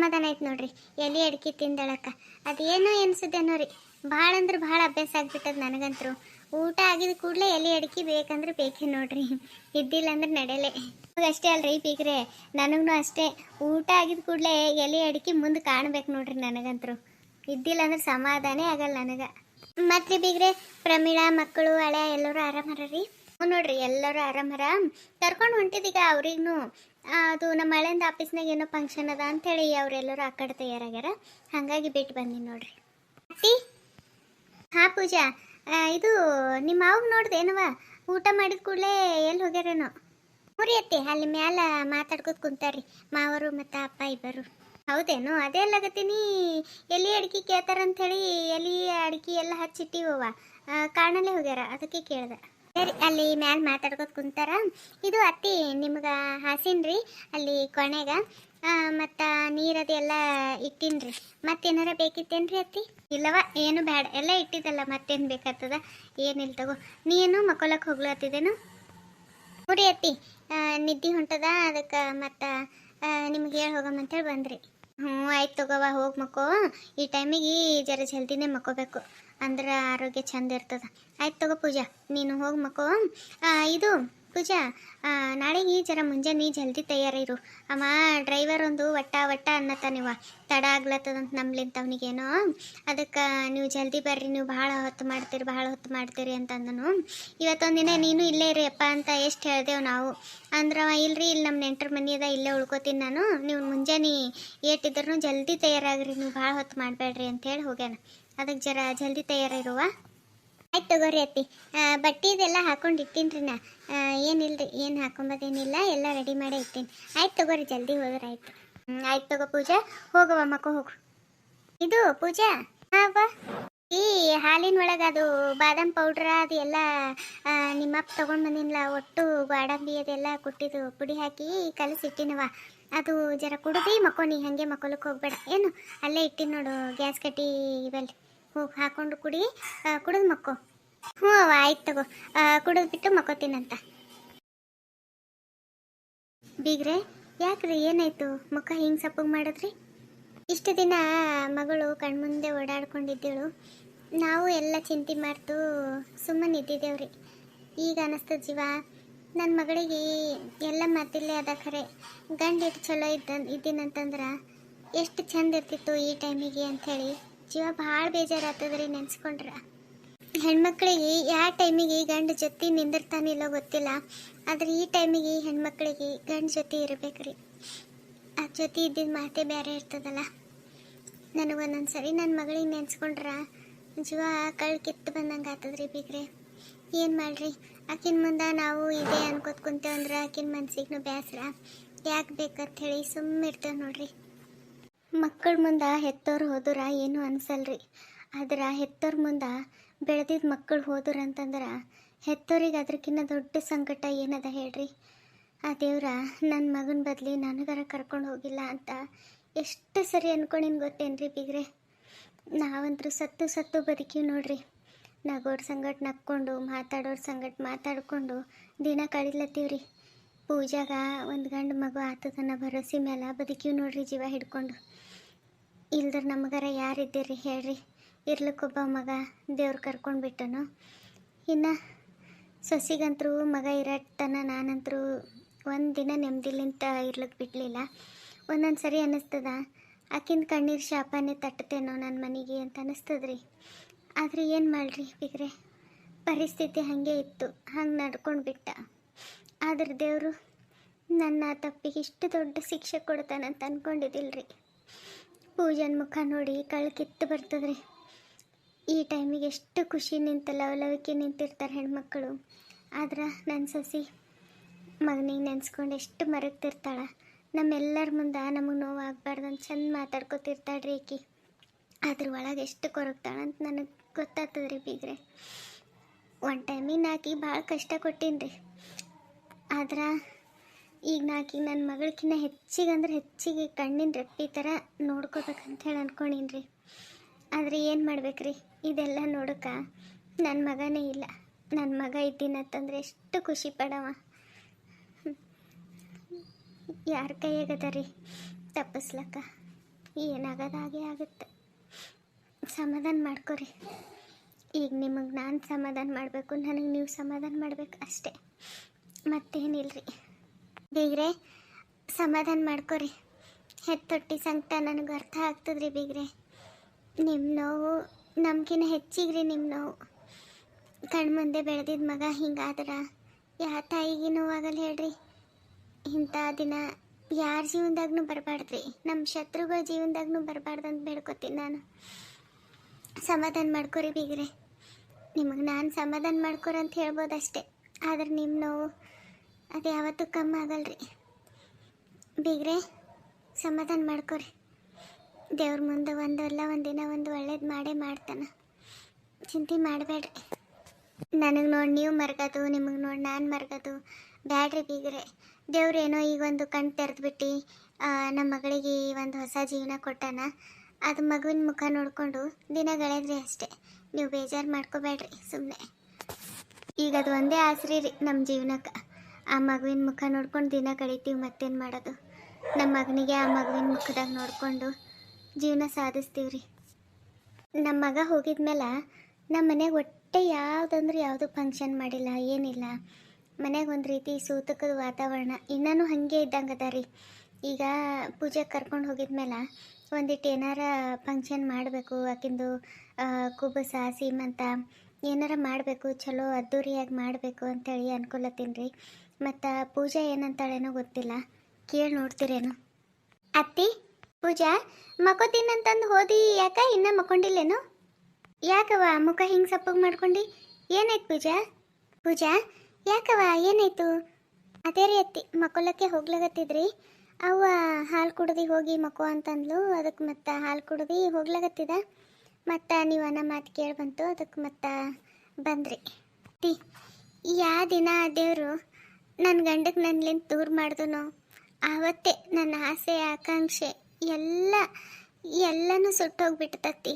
ಸಮಾಧಾನ ಆಯ್ತು ನೋಡ್ರಿ. ಎಲೆ ಅಡಿಕೆ ತಿಂದಳಕ್ಕ ಅದೇನೋ ಎನ್ಸುತ್ತೇನೋ ರೀ. ಭಾಳ ಅಂದ್ರೆ ಭಾಳ ಅಭ್ಯಾಸ ಆಗ್ಬಿಟ್ಟದ ನನಗಂತರೂ. ಊಟ ಆಗಿದ ಕೂಡಲೇ ಎಲೆ ಅಡಿಕೆ ಬೇಕಂದ್ರೆ ಬೇಕೇ ನೋಡ್ರಿ. ಇದ್ದಿಲ್ಲ ಅಂದ್ರೆ ನಡೆಯಲೇ. ಅಷ್ಟೇ ಅಲ್ರಿ ಬೀಗ್ರೆ, ನನಗೂ ಅಷ್ಟೇ. ಊಟ ಆಗಿದ ಕೂಡಲೇ ಎಲೆ ಅಡಿಕೆ ಮುಂದೆ ಕಾಣ್ಬೇಕು ನೋಡ್ರಿ ನನಗಂತರೂ. ಇದ್ದಿಲ್ಲ ಅಂದ್ರೆ ಸಮಾಧಾನೇ ಆಗಲ್ಲ ನನಗೆ. ಮತ್ತೆ ಬೀಗ್ರೆ, ಪ್ರಮೀಳಾ ಮಕ್ಕಳು ಹಳೆ ಎಲ್ಲರೂ ಆರಾಮರ ರೀ? ನೋಡ್ರಿ ಎಲ್ಲರೂ ಆರಾಮರ. ಕರ್ಕೊಂಡು ಹೊಂಟಿದೀಗ ಅವ್ರಿಗೂ. ಅದು ನಮ್ಮ ಹಳೆಯಿಂದ ಆಫೀಸ್ನಾಗ ಏನೋ ಫಂಕ್ಷನ್ ಅದ ಅಂಥೇಳಿ ಅವರೆಲ್ಲರೂ ಆ ಕಡೆ ತಯಾರಾಗ್ಯಾರ. ಹಾಗಾಗಿ ಬಿಟ್ಟು ಬಂದೀನಿ ನೋಡ್ರಿ. ಅತ್ತಿ, ಹಾಂ ಪೂಜಾ, ಇದು ನಿಮ್ಮ ಮಾವು ನೋಡ್ದೇನವ? ಊಟ ಮಾಡಿದ ಕೂಡಲೇ ಎಲ್ಲಿ ಹೋಗ್ಯಾರೇನೋ? ಮುರಿ ಅತ್ತಿ, ಅಲ್ಲಿ ಮ್ಯಾಲ ಮಾತಾಡ್ಕೊತ ಕುಂತಾರ್ರಿ ಮಾವರು ಮತ್ತು ಅಪ್ಪ ಇಬ್ಬರು. ಹೌದೇನು? ಅದೇ ಅಲ್ಲಾಗತ್ತೀನಿ. ಎಲೆ ಅಡಿಕೆ ಕೇಳ್ತಾರಂಥೇಳಿ ಎಲೆ ಅಡಿಕೆ ಎಲ್ಲ ಹಚ್ಚಿಟ್ಟಿವವ, ಕಾಣಲ್ಲೇ ಹೋಗ್ಯಾರ, ಅದಕ್ಕೆ ಕೇಳ್ದೆ. ಸರಿ, ಅಲ್ಲಿ ಮ್ಯಾಲೆ ಮಾತಾಡ್ಕೊತ ಕುಂತಾರ. ಇದು ಅತ್ತಿ ನಿಮ್ಗೆ ಹಾಸಿನ್ರಿ ಅಲ್ಲಿ ಕೊನೆಗ, ಮತ್ತು ನೀರದೆಲ್ಲ ಇಟ್ಟಿನ್ರಿ. ಮತ್ತೇನಾರ ಬೇಕಿತ್ತೇನ್ರಿ ಅತ್ತಿ? ಇಲ್ಲವ, ಏನು ಬೇಡ, ಎಲ್ಲ ಇಟ್ಟಿದ್ದಲ್ಲ, ಮತ್ತೇನು ಬೇಕಾಗ್ತದ? ಏನಿಲ್ಲ ತಗೋ. ನೀನು ಮಕ್ಕೊಳಕ್ಕೆ ಹೋಗ್ಲತ್ತಿದ್ದೇನು? ನೋಡಿ ಅತ್ತಿ, ನಿದ್ದೆ ಹೊಂಟದ, ಅದಕ್ಕೆ ಮತ್ತು ನಿಮ್ಗೆ ಹೇಳಿ ಹೋಗಮ್ಮಂತೇಳಿ ಬಂದ್ರಿ. ಆಯ್ತು ತಗೋವ, ಹೋಗಿ ಮಕ್ಕೋ. ಈ ಟೈಮಿಗೆ ಜರ ಜಲ್ದಿನೇ ಮಕ್ಕೋಬೇಕು, ಅಂದ್ರೆ ಆರೋಗ್ಯ ಚಂದ ಇರ್ತದ. ಆಯ್ತು ತಗೋ ಪೂಜಾ, ನೀನು ಹೋಗಿ ಮಕ್ಕೋ. ಇದು ಪೂಜಾ, ನಾಳೆಗೆ ಜರ ಮುಂಜಾನೆ ಜಲ್ದಿ ತಯಾರಿರು. ಅಮ್ಮ ಡ್ರೈವರ್ ಒಂದು ವಟ್ಟ ಅನ್ನತ್ತಾನಿವ, ತಡ ಆಗ್ಲತ್ತದಂತ ನಮ್ಲಿಂತವನಿಗೇನೋ. ಅದಕ್ಕೆ ನೀವು ಜಲ್ದಿ ಬರ್ರಿ, ನೀವು ಭಾಳ ಹೊತ್ತು ಮಾಡ್ತೀರಿ ಅಂತಂದನು. ಇವತ್ತೊಂದಿನ ನೀನು ಇಲ್ಲೇ ಇರಿ ಅಪ್ಪ ಅಂತ ಎಷ್ಟು ಹೇಳ್ದೇವು ನಾವು. ಅಂದ್ರೆ ಇಲ್ರಿ, ಇಲ್ಲಿ ನಮ್ಮ ನೆಂಟರ ಮನೆ ಅದ, ಇಲ್ಲೇ ಉಳ್ಕೋತೀನಿ ನಾನು, ನೀವು ಮುಂಜಾನೆ ಏಟಿದ್ರು ಜಲ್ದಿ ತಯಾರಾಗ್ರಿ, ನೀವು ಭಾಳ ಹೊತ್ತು ಮಾಡಬೇಡ್ರಿ ಅಂತೇಳಿ ಹೋಗ್ಯಾನ. ಅದಕ್ಕೆ ಜರ ಜಲ್ದಿ ತಯಾರಿರುವ. ಆಯ್ತು ತಗೋರಿ ಅತ್ತಿ, ಬಟ್ಟೆ ಇದೆಲ್ಲ ಹಾಕೊಂಡು ಇಟ್ಟೀನಿ ನಾ. ಏನಿಲ್ರಿ, ಏನು ಹಾಕೊಂಬೋದೇನಿಲ್ಲ, ಎಲ್ಲ ರೆಡಿ ಮಾಡೇ ಇಟ್ಟೀನಿ. ಆಯ್ತು ತಗೋರಿ, ಜಲ್ದಿ ಹೋದ್ರೆ ಆಯ್ತು. ಆಯ್ತು ತಗೋ ಪೂಜಾ, ಹೋಗವ ಮಕ್ಕೋ ಹೋಗು. ಇದು ಪೂಜಾ, ಹಾಂ ಬಾ. ಈ ಹಾಲಿನ ಒಳಗೆ ಅದು ಬಾದಾಮ್ ಪೌಡ್ರ ಅದು ಎಲ್ಲ ನಿಮ್ಮಪ್ಪ ತೊಗೊಂಡು ಬಂದಿಲ್ಲ, ಒಟ್ಟು ಗೋಡಂಬಿ ಅದೆಲ್ಲ ಕುಟ್ಟಿದ್ದು ಪುಡಿ ಹಾಕಿ ಕಲಸಿಟ್ಟಿನವ. ಅದು ಜರ ಕುಡ್ದು ಮಕ್ಕೋನಿ, ಹಾಗೆ ಮಕ್ಕೊಳಕ್ಕೆ ಹೋಗ್ಬೇಡ ಏನು. ಅಲ್ಲೇ ಇಟ್ಟಿನಿ ನೋಡು ಗ್ಯಾಸ್ ಕಟ್ಟಿ ಬಲ್ಲಿ, ಹೋಗಿ ಹಾಕೊಂಡು ಕುಡಿದು ಮಕ್ಕೋ. ಹ್ಞೂ ಅವ ಆಯ್ತು ತಗೋ, ಕುಡಿದು ಬಿಟ್ಟು ಮಕ್ಕೋತೀನಂತ. ಬೀಗ್ರೆ, ಯಾಕ್ರಿ ಏನಾಯ್ತು ಮುಖ ಹಿಂಗೆ ಸಪ್ಪಗೆ ಮಾಡಿದ್ರಿ? ಇಷ್ಟು ದಿನ ಮಗಳು ಕಣ್ಮುಂದೆ ಓಡಾಡ್ಕೊಂಡಿದ್ದೇಳು, ನಾವು ಎಲ್ಲ ಚಿಂತೆ ಮಾಡ್ತು ಸುಮ್ಮನೆ ಇದ್ದಿದ್ದೇವ್ರಿ. ಈಗ ಅನ್ನಿಸ್ತದ ಜೀವ, ನನ್ನ ಮಗಳಿಗೆ ಎಲ್ಲ ಮಾತಿಲ್ಲೇ ಅದ ಖರೆ. ಗಂಡು ಎಷ್ಟು ಚಲೋ ಇದ್ದೀನಂತಂದ್ರೆ ಎಷ್ಟು ಚಂದ ಇರ್ತಿತ್ತು ಈ ಟೈಮಿಗೆ ಅಂಥೇಳಿ ಜೀವ ಭಾಳ ಬೇಜಾರಾಗ್ತದ್ರಿ ನೆನೆಸ್ಕೊಂಡ್ರೆ. ಹೆಣ್ಮಕ್ಳಿಗೆ ಯಾವ ಟೈಮಿಗೆ ಗಂಡು ಜೊತೆ ನಿಂದಿರ್ತಾನಿಲ್ಲೋ ಗೊತ್ತಿಲ್ಲ, ಆದರೆ ಈ ಟೈಮಿಗೆ ಹೆಣ್ಮಕ್ಳಿಗೆ ಗಂಡು ಜೊತೆ ಇರಬೇಕ್ರಿ. ಆ ಜೊತೆ ಇದ್ದಿದ್ದು ಮಾತೇ ಬೇರೆ ಇರ್ತದಲ್ಲ. ನನಗೊಂದೊಂದು ಸರಿ ನನ್ನ ಮಗಳಿಗೆ ನೆನೆಸ್ಕೊಂಡ್ರೆ ಜೀವ ಕಳ್ಳು ಕಿತ್ತು ಬಂದಂಗೆ ಆಗ್ತದ್ರಿ ಬೀಗ್ರೆ. ಏನು ಮಾಡ್ರಿ, ಆಕಿನ ಮುಂದೆ ನಾವು ಇದೇ ಅನ್ಕೋತ ಕುಂತೇವಂದ್ರೆ ಆಕಿನ ಮನ್ಸಿಗೂ ಬೇಸರ, ಯಾಕೆ ಬೇಕಂತ ಹೇಳಿ ಸುಮ್ಮನೆ ಇರ್ತೇವೆ ನೋಡ್ರಿ. ಮಕ್ಕಳ ಮುಂದೆ ಹೆತ್ತೋರು ಹೋದ್ರೆ ಏನೂ ಅನ್ಸಲ್ರಿ, ಆದ್ರೆ ಹೆತ್ತೋರ ಮುಂದೆ ಬೆಳೆದಿದ್ದ ಮಕ್ಕಳು ಹೋದ್ರು ಅಂತಂದ್ರೆ ಹೆತ್ತೋರಿಗೆ ಅದಕ್ಕಿಂತ ದೊಡ್ಡ ಸಂಕಟ ಏನದ ಹೇಳ್ರಿ. ಆ ದೇವ್ರ ನನ್ನ ಮಗನ ಬದಲಿ ನನಗರ ಕರ್ಕೊಂಡು ಹೋಗಿಲ್ಲ ಅಂತ ಎಷ್ಟು ಸರಿ ಅನ್ಕೊಂಡಿನ ಗೊತ್ತೇನ್ರಿ ಬೀಗ್ರೆ. ನಾವಂತರೂ ಸತ್ತು ಬದುಕೀವಿ ನೋಡ್ರಿ. ನಗೋರ ಸಂಗಟ ನಕ್ಕೊಂಡು, ಮಾತಾಡೋರ ಸಂಗಟ ಮಾತಾಡ್ಕೊಂಡು ದಿನ ಕಳಿಲತ್ತೀವ್ರಿ. ಪೂಜಾಗ ಒಂದು ಗಂಡು ಮಗು ಆತದನ್ನ ಭರೋಸೆ ಮೇಲೆ ಬದುಕೀವಿ ನೋಡ್ರಿ ಜೀವ ಹಿಡ್ಕೊಂಡು. ಇಲ್ದ್ರ ನಮಗರ ಯಾರಿದ್ದೀರಿ ಹೇಳ್ರಿ? ಇರ್ಲಿಕ್ಕೊಬ್ಬ ಮಗ ದೇವ್ರು ಕರ್ಕೊಂಡು ಬಿಟ್ಟನು. ಇನ್ನು ಸೊಸಿಗಂತರೂ ಮಗ ಇರಟ್ಟನ ನಾನಂತರೂ ಒಂದು ದಿನ ನೆಮ್ಮದಿಲಿಂತ ಇರ್ಲಿಕ್ಕೆ ಬಿಡಲಿಲ್ಲ. ಒಂದೊಂದು ಸರಿ ಅನ್ನಿಸ್ತದ ಆಕಿನ ಕಣ್ಣೀರು ಶಾಪನೇ ತಟ್ಟತೇನೋ ನನ್ನ ಮನೆಗೆ ಅಂತ ಅನ್ನಿಸ್ತದ್ರಿ. ಆದರೆ ಏನು ಮಾಡ್ರಿ ಬಿಗ್ರೆ, ಪರಿಸ್ಥಿತಿ ಹಾಗೆ ಇತ್ತು, ಹಂಗೆ ನಡ್ಕೊಂಡು ಬಿಟ್ಟ. ಆದ್ರೆ ದೇವರು ನನ್ನ ತಪ್ಪಿಗೆ ಇಷ್ಟು ದೊಡ್ಡ ಶಿಕ್ಷೆ ಕೊಡ್ತಾನಂತ ಅಂದ್ಕೊಂಡಿದ್ದಿಲ್ರಿ. ಪೂಜನ ಮುಖ ನೋಡಿ ಕಳ್ಳು ಕಿತ್ತು ಬರ್ತದ್ರಿ. ಈ ಟೈಮಿಗೆ ಎಷ್ಟು ಖುಷಿ ನಿಂತ ಲವಲವಿಕೆ ನಿಂತಿರ್ತಾರೆ ಹೆಣ್ಮಕ್ಕಳು. ಆದ್ರೆ ನನ್ನ ಸೊಸಿ ಮಗನಿಗೆ ನೆನೆಸ್ಕೊಂಡು ಎಷ್ಟು ಮರಗ್ತಿರ್ತಾಳೆ. ನಮ್ಮೆಲ್ಲರ ಮುಂದೆ ನಮಗೆ ನೋವು ಆಗಬಾರ್ದಂತ ಚಂದ ಮಾತಾಡ್ಕೊತಿರ್ತಾಳ್ರಿ ಈಕಿ. ಅದ್ರ ಒಳಗೆ ಎಷ್ಟು ಕೊರಗ್ತಾಳಂತ ನನಗೆ ಗೊತ್ತಾಗ್ತದ್ರಿ ಬೀಗ್ರೆ. ಒಂದು ಟೈಮಿಗೆ ನಾಕಿ ಭಾಳ ಕಷ್ಟ ಕೊಟ್ಟೀನಿ. ಆದ್ರೆ ಈಗ ನಾಕಿ ನನ್ನ ಮಗಳಕ್ಕಿಂತ ಹೆಚ್ಚಿಗೆ ಕಣ್ಣಿನ ರೆಪ್ಪಿ ಥರ ನೋಡ್ಕೋಬೇಕಂತ ಹೇಳಿ ಅಂದ್ಕೊಂಡೀನಿ. ಆದರೆ ಏನು ಮಾಡ್ಬೇಕ್ರಿ, ಇದೆಲ್ಲ ನೋಡೋಕೆ ನನ್ನ ಮಗನೇ ಇಲ್ಲ. ನನ್ನ ಮಗ ಇದ್ದೀನಂತಂದ್ರೆ ಎಷ್ಟು ಖುಷಿ ಪಡವ. ಯಾರ ಕೈಯಾಗದ ರೀ ತಪ್ಪಿಸ್ಲಕ್ಕ? ಏನಾಗೋದಾಗೆ ಆಗುತ್ತೆ. ಸಮಾಧಾನ ಮಾಡ್ಕೊರಿ. ಈಗ ನಿಮಗೆ ನಾನು ಸಮಾಧಾನ ಮಾಡಬೇಕು, ನನಗೆ ನೀವು ಸಮಾಧಾನ ಮಾಡಬೇಕು ಅಷ್ಟೇ, ಮತ್ತೇನಿಲ್ರಿ. ಬೀಗ್ರೆ ಸಮಾಧಾನ ಮಾಡ್ಕೊರಿ. ಹೆತ್ತೊಟ್ಟಿ ಸಂಕಟ ನನಗೆ ಅರ್ಥ ಆಗ್ತದ್ರಿ ಬೀಗ್ರೆ. ನಿಮ್ಮ ನೋವು ನಮ್ಗಿನ ಹೆಚ್ಚಿಗ್ರಿ. ನಿಮ್ಮ ನೋವು ಕಣ್ಮುಂದೆ ಬೆಳೆದಿದ್ದ ಮಗ ಹಿಂಗಾದ್ರೆ ಯಾವ ತಾಯಿಗೆ ನೋವಾಗಲ್ಲ ಹೇಳ್ರಿ. ಇಂಥ ದಿನ ಯಾರ ಜೀವನದಾಗೂ ಬರಬಾರ್ದ್ರಿ, ನಮ್ಮ ಶತ್ರುಗಳ ಜೀವನದಾಗೂ ಬರಬಾರ್ದಂತ ಬೇಡ್ಕೊತೀನಿ ನಾನು. ಸಮಾಧಾನ ಮಾಡ್ಕೊರಿ ಬೀಗ್ರೆ. ನಿಮಗೆ ನಾನು ಸಮಾಧಾನ ಮಾಡ್ಕೊರಿ ಅಂತ ಹೇಳ್ಬೋದು ಅಷ್ಟೇ, ಆದ್ರೆ ನಿಮ್ಮ ನೋವು ಅದು ಯಾವತ್ತೂ ಕಮ್ಮಿ ಆಗಲ್ರಿ. ಬೀಗ್ರೆ ಸಮಾಧಾನ ಮಾಡ್ಕೊರಿ. ದೇವ್ರ ಮುಂದೆ ಒಂದಲ್ಲ ಒಂದಿನ ಒಂದು ಒಳ್ಳೇದು ಮಾಡೇ ಮಾಡ್ತಾನೆ, ಚಿಂತೆ ಮಾಡಬೇಡ್ರಿ. ನನಗೆ ನೋಡಿ ನೀವು ಮರ್ಗೋದು, ನಿಮಗೆ ನೋಡಿ ನಾನು ಮರ್ಗೋದು ಬ್ಯಾಡ್ರಿ ಬೀಗ್ರೆ. ದೇವ್ರೇನೋ ಈಗ ಒಂದು ಕಣ್ಣು ತೆರೆದ್ಬಿಟ್ಟು ನಮ್ಮ ಮಗಳಿಗೆ ಒಂದು ಹೊಸ ಜೀವನ ಕೊಟ್ಟಾನ. ಅದು ಮಗುವಿನ ಮುಖ ನೋಡಿಕೊಂಡು ದಿನ ಗಳದ್ರಿ ಅಷ್ಟೇ. ನೀವು ಬೇಜಾರು ಮಾಡ್ಕೋಬೇಡ್ರಿ ಸುಮ್ಮನೆ. ಈಗ ಅದು ಒಂದೇ ಆಸರೆ ರೀ ನಮ್ಮ ಜೀವನಕ್ಕೆ. ಆ ಮಗುವಿನ ಮುಖ ನೋಡ್ಕೊಂಡು ದಿನ ಕಳಿತೀವಿ, ಮತ್ತೇನು ಮಾಡೋದು. ನಮ್ಮ ಮಗನಿಗೆ ಆ ಮಗುವಿನ ಮುಖದಾಗ ನೋಡಿಕೊಂಡು ಜೀವನ ಸಾಧಿಸ್ತೀವಿ ರೀ. ನಮ್ಮ ಮಗ ಹೋಗಿದ್ಮೇಲೆ ನಮ್ಮ ಮನೆಗೆ ಒಟ್ಟೆ ಯಾವುದಂದ್ರೆ ಯಾವುದು ಫಂಕ್ಷನ್ ಮಾಡಿಲ್ಲ, ಏನಿಲ್ಲ. ಮನೆಗೆ ಒಂದು ರೀತಿ ಸೂತಕದ ವಾತಾವರಣ ಇನ್ನೂ ಹಾಗೆ ಇದ್ದಂಗೆ ಅದ ರೀ. ಈಗ ಪೂಜೆ ಕರ್ಕೊಂಡು ಹೋಗಿದ್ಮೇಲೆ ಒಂದಿಟ್ಟು ಏನಾರ ಫಂಕ್ಷನ್ ಮಾಡಬೇಕು, ಆಕಿಂದು ಕುಬಸ ಸೀಮಂತ ಏನಾರ ಮಾಡಬೇಕು, ಚಲೋ ಅದ್ದೂರಿಯಾಗಿ ಮಾಡಬೇಕು ಅಂತೇಳಿ ಅನ್ಕೊಳತ್ತೀನಿ ರೀ. ಮತ್ತು ಪೂಜಾ ಏನಂತಾಳೇನೋ ಗೊತ್ತಿಲ್ಲ, ಕೇಳಿ ನೋಡ್ತೀರೇನು. ಅತ್ತಿ ಪೂಜಾ ಮಕ್ಕೋತೀನಂತಂದು ಹೋದಿ, ಯಾಕ ಇನ್ನೂ ಮಕ್ಕೊಂಡಿಲ್ಲೇನು? ಯಾಕವ ಮುಖ ಹಿಂಗೆ ಸಪ್ಪಗೆ ಮಾಡ್ಕೊಂಡು? ಏನಾಯ್ತು ಪೂಜಾ? ಪೂಜಾ ಯಾಕವ ಏನಾಯ್ತು? ಅದೇ ರೀ ಅತ್ತಿ, ಮಕ್ಕೊಲ್ಲಕ್ಕೆ ಹೋಗ್ಲಾಗತ್ತಿದ್ರಿ. ಅವ್ವ ಹಾಲು ಕುಡ್ದು ಹೋಗಿ ಮಕ್ಕೋ ಅಂತಂದ್ಲು, ಅದಕ್ಕೆ ಮತ್ತು ಹಾಲು ಕುಡ್ದು ಹೋಗ್ಲಾಗತ್ತಿದ. ಮತ್ತು ನೀವು ಅನ್ನೋ ಮಾತು ಕೇಳಿ ಬಂತು, ಅದಕ್ಕೆ ಮತ್ತು ಬಂದ್ರಿ. ಅತ್ತಿ ಯಾವ ದಿನ ದೇವರು ನನ್ನ ಗಂಡಕ್ಕೆ ನನ್ನಿಂದ ದೂರ ಮಾಡಿದನೋ ಆವತ್ತೇ ನನ್ನ ಆಸೆ ಆಕಾಂಕ್ಷೆ ಎಲ್ಲನೂ ಸುಟ್ಟೋಗ್ಬಿಟ್ಟತಿ.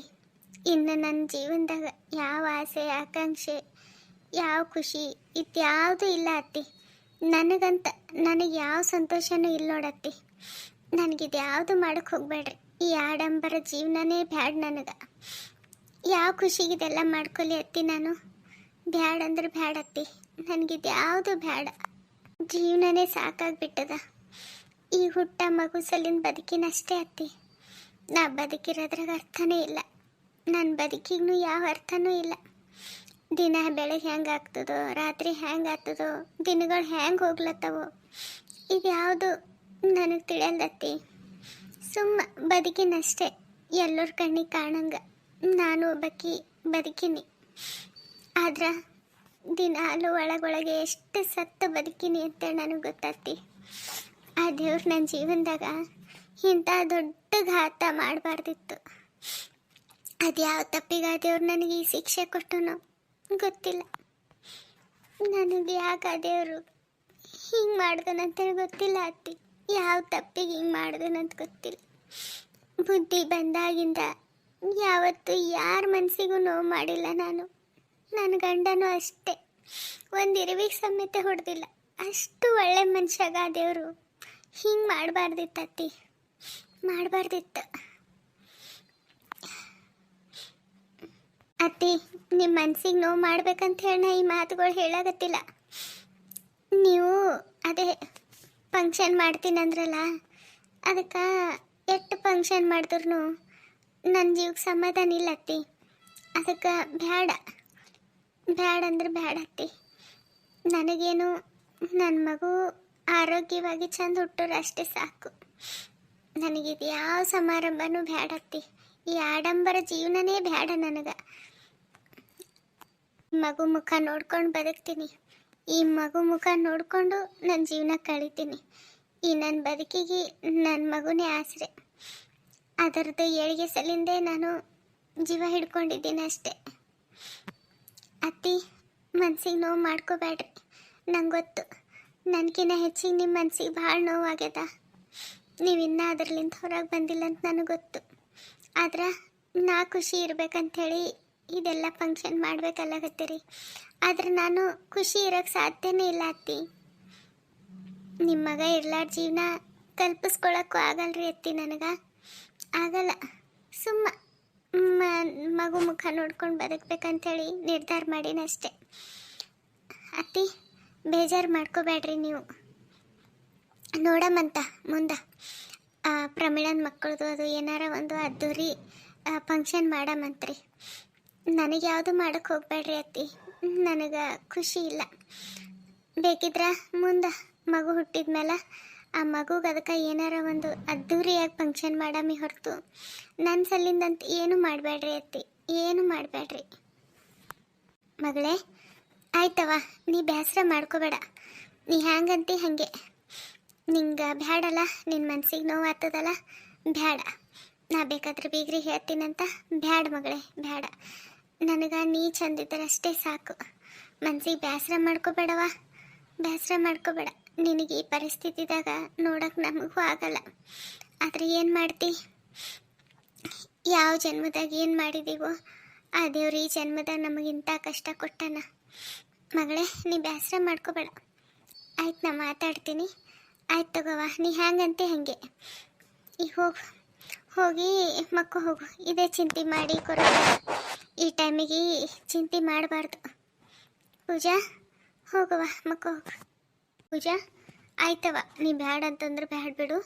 ಇನ್ನು ನನ್ನ ಜೀವನದಾಗ ಯಾವ ಆಸೆ ಆಕಾಂಕ್ಷೆ ಯಾವ ಖುಷಿ ಇದ್ಯಾವುದೂ ಇಲ್ಲ ಅತ್ತಿ. ನನಗೆ ಯಾವ ಸಂತೋಷನೂ ಇಲ್ಲ ನೋಡತ್ತಿ. ನನಗಿದು ಯಾವುದು ಮಾಡೋಕ್ಕೆ ಹೋಗ್ಬೇಡ್ರಿ. ಈ ಆಡಂಬರ ಜೀವನನೇ ಬ್ಯಾಡ ನನಗೆ. ಯಾವ ಖುಷಿಗಿದೆಲ್ಲ ಮಾಡ್ಕೊಲಿ ಅತ್ತಿ ನಾನು. ಬ್ಯಾಡ ಅಂದ್ರೆ ಬ್ಯಾಡ ಅತ್ತಿ, ನನಗಿದು ಯಾವುದು ಬ್ಯಾಡ. ಜೀವನನೇ ಸಾಕಾಗ್ಬಿಟ್ಟದ. ಈ ಹುಟ್ಟ ಮಗು ಸಲಿನ ಬದುಕಿನಷ್ಟೇ ಅತ್ತಿ. ನಾ ಬದುಕಿರೋದ್ರಾಗ ಅರ್ಥನೇ ಇಲ್ಲ. ನನ್ನ ಬದುಕಿಗೂ ಯಾವ ಅರ್ಥನೂ ಇಲ್ಲ. ದಿನ ಬೆಳಗ್ಗೆ ಹೆಂಗೆ ಆಗ್ತದೋ, ರಾತ್ರಿ ಹೆಂಗೆ ಆಗ್ತದೋ, ದಿನಗಳು ಹೆಂಗೆ ಹೋಗ್ಲತ್ತವೋ ಇದು ಯಾವುದು ನನಗೆ ತಿಳಿಯಲ್ಲತ್ತಿ. ಸುಮ್ಮ ಬದುಕಿನಷ್ಟೇ, ಎಲ್ಲರ ಕಣ್ಣಿಗೆ ಕಾಣಂಗೆ ನಾನು ಒಬ್ಬಾಕಿ ಬದುಕಿನಿ. ಆದ್ರೆ ದಿನಾಲು ಒಳಗೊಳಗೆ ಎಷ್ಟು ಸತ್ತು ಬದುಕಿನಿ ಅಂತೇಳಿ ನನಗೆ ಗೊತ್ತತ್ತಿ. ಆ ದೇವ್ರು ನನ್ನ ಜೀವನದಾಗ ಇಂಥ ದೊಡ್ಡ ಘಾತ ಮಾಡಬಾರ್ದಿತ್ತು. ಅದು ಯಾವ ತಪ್ಪಿಗೆ ಆ ದೇವ್ರು ನನಗೆ ಈ ಶಿಕ್ಷೆ ಕೊಟ್ಟನೋ ಗೊತ್ತಿಲ್ಲ. ನನಗೆ ಯಾಕೆ ಆ ದೇವರು ಹಿಂಗೆ ಮಾಡ್ದನಂತೇಳಿ ಗೊತ್ತಿಲ್ಲ ಅತ್ತಿ. ಯಾವ ತಪ್ಪಿಗೆ ಹಿಂಗೆ ಮಾಡ್ದನಂತ ಗೊತ್ತಿಲ್ಲ. ಬುದ್ಧಿ ಬಂದಾಗಿಂದ ಯಾವತ್ತೂ ಯಾರ ಮನಸ್ಸಿಗೂ ನೋವು ಮಾಡಿಲ್ಲ ನಾನು. ನನ್ನ ಗಂಡನೂ ಅಷ್ಟೇ, ಒಂದು ಇರುವಿಗೆ ಸಮೇತ ಹೊಡೆದಿಲ್ಲ. ಅಷ್ಟು ಒಳ್ಳೆ ಮನುಷ್ಯಾಗ ಆ ದೇವರು ಹಿಂಗೆ ಮಾಡಬಾರ್ದಿತ್ತು ಅತ್ತಿ, ಮಾಡಬಾರ್ದಿತ್ತು. ಅತ್ತಿ ನಿಮ್ಮ ಮನ್ಸಿಗೆ ನೋವು ಮಾಡ್ಬೇಕಂತ ಹೇಳಿ ನಾ ಈ ಮಾತುಗಳು ಹೇಳಾಗತ್ತಿಲ್ಲ. ನೀವು ಅದೇ ಫಂಕ್ಷನ್ ಮಾಡ್ತೀನಂದ್ರಲ್ಲ, ಅದಕ್ಕೆ ಎಷ್ಟು ಫಂಕ್ಷನ್ ಮಾಡಿದ್ರು ನನ್ನ ಜೀವಕ್ಕೆ ಸಮಾಧಾನ ಇಲ್ಲ ಅತ್ತಿ. ಅದಕ್ಕೆ ಬ್ಯಾಡ ಅಂದ್ರೆ ಬ್ಯಾಡ ಅತ್ತಿ. ನನಗೇನು ನನ್ನ ಮಗು ಆರೋಗ್ಯವಾಗಿ ಚಂದ ಹುಟ್ಟೋರು ಅಷ್ಟೇ ಸಾಕು. ನನಗಿದು ಯಾವ ಸಮಾರಂಭನೂ ಬ್ಯಾಡತ್ತಿ. ಈ ಆಡಂಬರ ಜೀವನನೇ ಬ್ಯಾಡ ನನಗೆ. ಮಗು ಮುಖ ನೋಡ್ಕೊಂಡು ಬದುಕ್ತೀನಿ. ಈ ಮಗು ಮುಖ ನೋಡಿಕೊಂಡು ನನ್ನ ಜೀವನ ಕಳಿತೀನಿ. ಈ ನನ್ನ ಬದುಕಿಗೆ ನನ್ನ ಮಗುನೇ ಆಸರೆ. ಅದರದ್ದು ಏಳಿಗೆ ಸಲಿಂದೇ ನಾನು ಜೀವ ಹಿಡ್ಕೊಂಡಿದ್ದೀನಿ ಅಷ್ಟೇ. ಅತ್ತಿ ಮನ್ಸಿಗೆ ನೋವು ಮಾಡ್ಕೋಬೇಡ್ರಿ. ನಂಗೆ ಗೊತ್ತು, ನನಗಿನ್ನ ಹೆಚ್ಚಿಗೆ ನಿಮ್ಮ ಮನ್ಸಿಗೆ ಭಾಳ ನೋವಾಗ್ಯದ. ನೀವಿನ್ನೂ ಅದರ್ಲಿಂದ ಹೊರಗೆ ಬಂದಿಲ್ಲ ಅಂತ ನನಗೆ ಗೊತ್ತು. ಆದ್ರೆ ನಾ ಖುಷಿ ಇರ್ಬೇಕಂಥೇಳಿ ಇದೆಲ್ಲ ಫಂಕ್ಷನ್ ಮಾಡ್ಬೇಕಲ್ಲಾಗತ್ತೀರಿ. ಆದ್ರೆ ನಾನು ಖುಷಿ ಇರೋಕ್ಕೆ ಸಾಧ್ಯನೇ ಇಲ್ಲ ಅತ್ತಿ. ನಿಮ್ಮ ಮಗ ಇರ್ಲಾರ ಜೀವನ ಕಲ್ಪಿಸ್ಕೊಳಕ್ಕೂ ಆಗಲ್ರಿ ಅತ್ತಿ ನನಗೆ. ಆಗಲ್ಲ. ಸುಮ್ಮ ಮಗು ಮುಖ ನೋಡ್ಕೊಂಡು ಬದುಕ್ಬೇಕಂತೇಳಿ ನಿರ್ಧಾರ ಮಾಡೀನಷ್ಟೆ. ಅತ್ತಿ ಬೇಜಾರು ಮಾಡ್ಕೋಬೇಡ್ರಿ ನೀವು. ನೋಡಮಂತ ಮುಂದೆ ಪ್ರಮೀಳನ ಮಕ್ಕಳದು ಅದು ಏನಾರ ಒಂದು ಅದ್ದೂರಿ ಫಂಕ್ಷನ್ ಮಾಡಮಂತ್ರಿ. ನನಗೆ ಯಾವುದು ಮಾಡೋಕ್ಕೆ ಹೋಗ್ಬೇಡ್ರಿ ಅತ್ತಿ, ನನಗೆ ಖುಷಿ ಇಲ್ಲ. ಬೇಕಿದ್ರೆ ಮುಂದೆ ಮಗು ಹುಟ್ಟಿದ ಮೇಲೆ ಆ ಮಗುಗೆ ಅದಕ್ಕೆ ಏನಾರ ಒಂದು ಅದ್ದೂರಿಯಾಗಿ ಫಂಕ್ಷನ್ ಮಾಡಮಿ ಹೊರತು ನನ್ನ ಸಲ್ಲಿಂದಂತ ಏನು ಮಾಡಬೇಡ್ರಿ ಅತ್ತಿ, ಏನು ಮಾಡಬೇಡ್ರಿ. ಮಗಳೇ ಆಯ್ತವ, ನೀ ಬೇಸರ ಮಾಡ್ಕೋಬೇಡ. ನೀ ಹ್ಯಾಂಗಂತಿ ಹಾಗೆ. ನಿಂಗೆ ಬ್ಯಾಡಲ್ಲ, ನಿನ್ನ ಮನ್ಸಿಗೆ ನೋವು ಆಗ್ತದಲ್ಲ, ಬ್ಯಾಡ. ನಾ ಬೇಕಾದ್ರೆ ಬೀಗ್ರಿಗೆ ಹೇಳ್ತೀನಂತ ಬ್ಯಾಡ ಮಗಳೇ, ಬ್ಯಾಡ. ನನಗೆ ನೀ ಚಂದಿದ್ರೆ ಅಷ್ಟೇ ಸಾಕು. ಮನ್ಸಿಗೆ ಬೇಸರ ಮಾಡ್ಕೋಬೇಡವ, ಬೇಸರ ಮಾಡ್ಕೋಬೇಡ. ನಿನಗೆ ಈ ಪರಿಸ್ಥಿತಿದಾಗ ನೋಡೋಕೆ ನಮಗೂ ಆಗಲ್ಲ. ಆದರೆ ಏನು ಮಾಡ್ತಿ, ಯಾವ ಜನ್ಮದಾಗ ಏನು ಮಾಡಿದೀವೋ ಆ ದೇವ್ರು ಈ ಜನ್ಮದಾಗ ನಮಗಿಂತ ಕಷ್ಟ ಕೊಟ್ಟಾನ. ಮಗಳೇ ನೀ ಬೇಸರ ಮಾಡ್ಕೋಬೇಡ. ಆಯ್ತು, ನಾ ಮಾತಾಡ್ತೀನಿ. ಆಯ್ತು ತಗೋವ, ನೀ ಹ್ಯಾಂಗಂತೆ ಹಾಗೆ. ಈಗ ಹೋಗಿ ಮಕ್ಕಳು ಹೋಗು. ಇದೇ ಚಿಂತೆ ಮಾಡಿ ಕೊರೋನಾ ಈ ಟೈಮಿಗೆ ಚಿಂತೆ ಮಾಡಬಾರ್ದು. ಪೂಜಾ ಹೋಗುವ, ಮಕ್ಕಳು ಹೋಗು. ಪೂಜಾ ಆಯ್ತವ, ನೀ ಬ್ಯಾಡ ಅಂತಂದ್ರೆ ಬ್ಯಾಡ ಬಿಡು.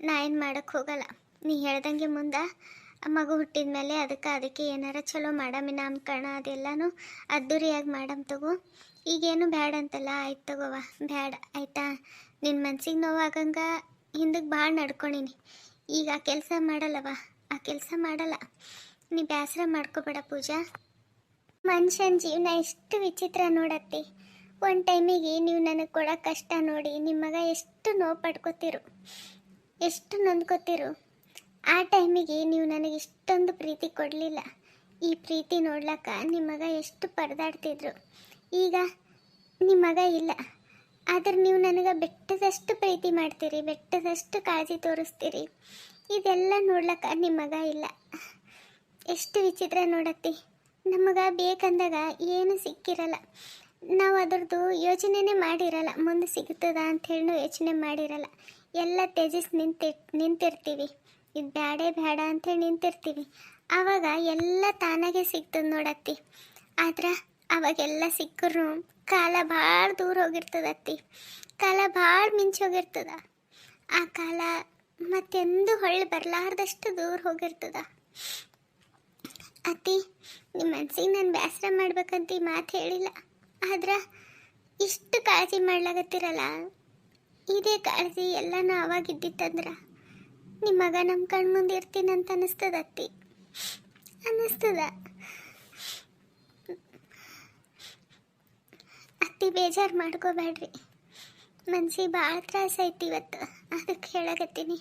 ನಾ ಏನು ಮಾಡೋಕ್ಕೆ ಹೋಗಲ್ಲ. ನೀ ಹೇಳ್ದಂಗೆ ಮುಂದೆ ಮಗು ಹುಟ್ಟಿದ ಮೇಲೆ ಅದಕ್ಕೆ ಏನಾರ ಚಲೋ ಮಾಡಮಿ, ನಾಮಕರಣ ಅದೆಲ್ಲನೂ ಅದ್ದೂರಿಯಾಗಿ ಮಾಡಮ್ ತಗೋ. ಈಗೇನು ಬ್ಯಾಡ ಅಂತಲ್ಲ. ಆಯ್ತು ತಗೋವ, ಬ್ಯಾಡ ಆಯ್ತಾ. ನಿನ್ನ ಮನ್ಸಿಗೆ ನೋವಾಗಂಗೆ ಹಿಂದಕ್ಕೆ ಭಾಳ ನಡ್ಕೊಂಡೀನಿ. ಈಗ ಆ ಕೆಲಸ ಮಾಡಲ್ಲವ, ಆ ಕೆಲಸ ಮಾಡಲ್ಲ. ನೀ ಬೇಸರ ಮಾಡ್ಕೋಬೇಡ ಪೂಜಾ. ಮನುಷ್ಯನ ಜೀವನ ಎಷ್ಟು ವಿಚಿತ್ರ ನೋಡತ್ತಿ. ಒಂದು ಟೈಮಿಗೆ ನೀವು ನನಗೆ ಕೊಡೋ ಕಷ್ಟ ನೋಡಿ ನಿಮ್ಮ ಮಗ ಎಷ್ಟು ನೋವು ಪಡ್ಕೋತಿರು, ಎಷ್ಟು ನೊಂದ್ಕೋತಿರು. ಆ ಟೈಮಿಗೆ ನೀವು ನನಗೆ ಇಷ್ಟೊಂದು ಪ್ರೀತಿ ಕೊಡಲಿಲ್ಲ. ಈ ಪ್ರೀತಿ ನೋಡ್ಲಕ್ಕ ನಿಮ್ಮ ಮಗ ಎಷ್ಟು ಪರದಾಡ್ತಿದ್ರು. ಈಗ ನಿಮ್ಮ ಮಗ ಇಲ್ಲ, ಆದ್ರೆ ನೀವು ನನಗೆ ಬೆಟ್ಟದಷ್ಟು ಪ್ರೀತಿ ಮಾಡ್ತೀರಿ, ಬೆಟ್ಟದಷ್ಟು ಕಾಳಜಿ ತೋರಿಸ್ತೀರಿ. ಇದೆಲ್ಲ ನೋಡ್ಲಕ್ಕ ನಿಮ್ಮ ಮಗ ಇಲ್ಲ. ಎಷ್ಟು ವಿಚಿತ್ರ ನೋಡತ್ತಿ. ನಮಗೆ ಬೇಕಂದಾಗ ಏನು ಸಿಕ್ಕಿರಲ್ಲ. ನಾವು ಅದ್ರದ್ದು ಯೋಚನೆನೇ ಮಾಡಿರಲ್ಲ, ಮುಂದೆ ಸಿಗ್ತದ ಅಂಥೇಳಿ ಯೋಚನೆ ಮಾಡಿರಲ್ಲ. ಎಲ್ಲ ತ್ಯಜಿಸಿ ನಿಂತಿರ್ತೀವಿ. ಇದು ಬ್ಯಾಡೇ ಬೇಡ ಅಂಥೇಳಿ ನಿಂತಿರ್ತೀವಿ. ಆವಾಗ ಎಲ್ಲ ತಾನಾಗೆ ಸಿಗ್ತದೆ ನೋಡತ್ತಿ. ಆದ್ರೆ ಅವಾಗೆಲ್ಲ ಸಿಕ್ಕರು ಕಾಲ ಭಾಳ ದೂರ ಹೋಗಿರ್ತದತ್ತಿ. ಕಾಲ ಭಾಳ ಮಿಂಚೋಗಿರ್ತದ. ಆ ಕಾಲ ಮತ್ತೆಂದು ಹೊಳ್ಳಿ ಬರಲಾರ್ದಷ್ಟು ದೂರ ಹೋಗಿರ್ತದ. ಅತ್ತಿ ನಿಮ್ಮ ಮನ್ಸಿಗೆ ನಾನು ಬೇಸರ ಮಾಡ್ಬೇಕಂತ ಈ ಮಾತು ಹೇಳಿಲ್ಲ. ಆದ್ರೆ ಇಷ್ಟು ಕಾಳಜಿ ಮಾಡ್ಲಾಗತ್ತಿರಲ್ಲ, ಇದೇ ಕಾಳಜಿ ಎಲ್ಲನೂ ಅವಾಗಿದ್ದಿತ್ತಂದ್ರೆ ನಿಮ್ಮ ಮಗ ನಮ್ಮ ಕಣ್ಣು ಮುಂದೆ ಇರ್ತೀನಂತ ಅನ್ನಿಸ್ತದ ಅತ್ತಿ, ಅನ್ನಿಸ್ತದ. ಅತ್ತಿ ಬೇಜಾರು ಮಾಡ್ಕೋಬೇಡ್ರಿ. ಮನ್ಸಿಗೆ ಭಾಳ ತ್ರಾಸ ಐತಿ ಇವತ್ತು, ಅದಕ್ಕೆ ಹೇಳಕತ್ತೀನಿ.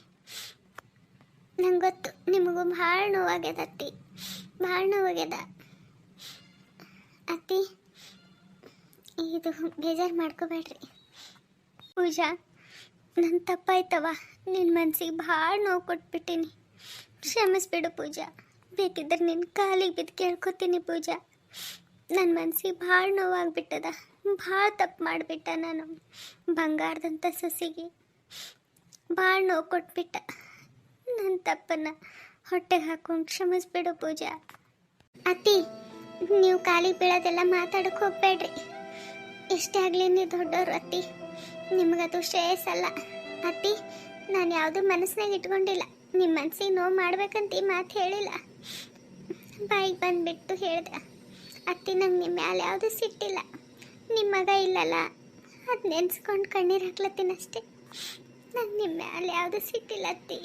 ನಂಗೆ ಗೊತ್ತು ನಿಮಗೂ ಭಾಳ ನೋವಾಗ್ಯದ ಅತ್ತಿ, ಭಾಳ ನೋವಾಗ್ಯದ. ಅತ್ತಿ ಇದು ಬೇಜಾರು ಮಾಡ್ಕೋಬೇಡ್ರಿ. ಪೂಜಾ ನನ್ನ ತಪ್ಪಾಯ್ತವ, ನಿನ್ನ ಮನ್ಸಿಗೆ ಭಾಳ ನೋವು ಕೊಟ್ಬಿಟ್ಟಿನಿ. ಕ್ಷಮಿಸ್ಬಿಡು ಪೂಜಾ. ಬೇಕಿದ್ರೆ ನಿನ್ನ ಕಾಲಿಗೆ ಬಿದ್ದು ಕೇಳ್ಕೊತೀನಿ ಪೂಜಾ. ನನ್ನ ಮನ್ಸಿಗೆ ಭಾಳ ನೋವಾಗ್ಬಿಟ್ಟದ, ಭಾಳ ತಪ್ಪು ಮಾಡಿಬಿಟ್ಟ. ನಾನು ಬಂಗಾರದಂಥ ಸೊಸಿಗೆ ಭಾಳ ನೋವು ಕೊಟ್ಬಿಟ್ಟ. ನನ್ನ ತಪ್ಪನ್ನು ಹೊಟ್ಟೆಗೆ ಹಾಕೊಂಡು ಕ್ಷಮಿಸ್ಬಿಡು ಪೂಜಾ. ಅತ್ತಿ ನೀವು ಕಾಲಿಗೆ ಬೀಳೋದೆಲ್ಲ ಮಾತಾಡೋಕೆ ಹೋಗ್ಬೇಡ್ರಿ. ಎಷ್ಟೇ ಆಗಲಿ ನೀವು ದೊಡ್ಡವರು ಅತ್ತಿ, ನಿಮಗದು ಶ್ರೇಯಸ್ಸಲ್ಲ. ಅತ್ತಿ ನಾನು ಯಾವುದೂ ಮನಸ್ಸಿನಾಗ ಇಟ್ಕೊಂಡಿಲ್ಲ. ನಿಮ್ಮ ಮನಸ್ಸಿಗೆ ನೋವು ಮಾಡ್ಬೇಕಂತ ಈ ಮಾತು ಹೇಳಿಲ್ಲ, ಬಾಯಿಗೆ ಬಂದುಬಿಟ್ಟು ಹೇಳಿದೆ. ಅತ್ತಿ ನಂಗೆ ನಿಮ್ಮ ಮ್ಯಾಲೆ ಯಾವುದೂ ಸಿಟ್ಟಿಲ್ಲ. ನಿಮ್ಮ ಮಗ ಇಲ್ಲಲ್ಲ, ಅದು ನೆನೆಸ್ಕೊಂಡು ಕಣ್ಣೀರು ಹಾಕ್ಲತ್ತೀನಿ ಅಷ್ಟೇ. ನಂಗೆ ನಿಮ್ಮ ಮ್ಯಾಲೆ ಯಾವುದೂ ಸಿಟ್ಟಿಲ್ಲ ಅತ್ತಿ.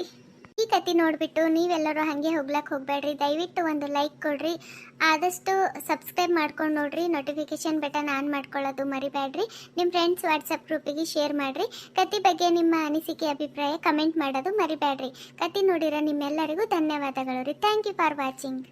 ಈ ಕತೆ ನೋಡಿಬಿಟ್ಟು ನೀವೆಲ್ಲರೂ ಹಾಗೆ ಹೋಗ್ಲಕ್ಕೆ ಹೋಗಬೇಡ್ರಿ. ದಯವಿಟ್ಟು ಒಂದು ಲೈಕ್ ಕೊಡ್ರಿ, ಆದಷ್ಟು ಸಬ್ಸ್ಕ್ರೈಬ್ ಮಾಡ್ಕೊಂಡು ನೋಡ್ರಿ. ನೋಟಿಫಿಕೇಷನ್ ಬಟನ್ ಆನ್ ಮಾಡ್ಕೊಳ್ಳೋದು ಮರಿಬೇಡ್ರಿ. ನಿಮ್ಮ ಫ್ರೆಂಡ್ಸ್ ವಾಟ್ಸಪ್ ಗ್ರೂಪಿಗೆ ಶೇರ್ ಮಾಡಿರಿ. ಕತೆ ಬಗ್ಗೆ ನಿಮ್ಮ ಅನಿಸಿಕೆ ಅಭಿಪ್ರಾಯ ಕಮೆಂಟ್ ಮಾಡೋದು ಮರಿಬೇಡ್ರಿ. ಕತೆ ನೋಡಿರೋ ನಿಮ್ಮೆಲ್ಲರಿಗೂ ಧನ್ಯವಾದಗಳು ರೀ. Thank you for watching.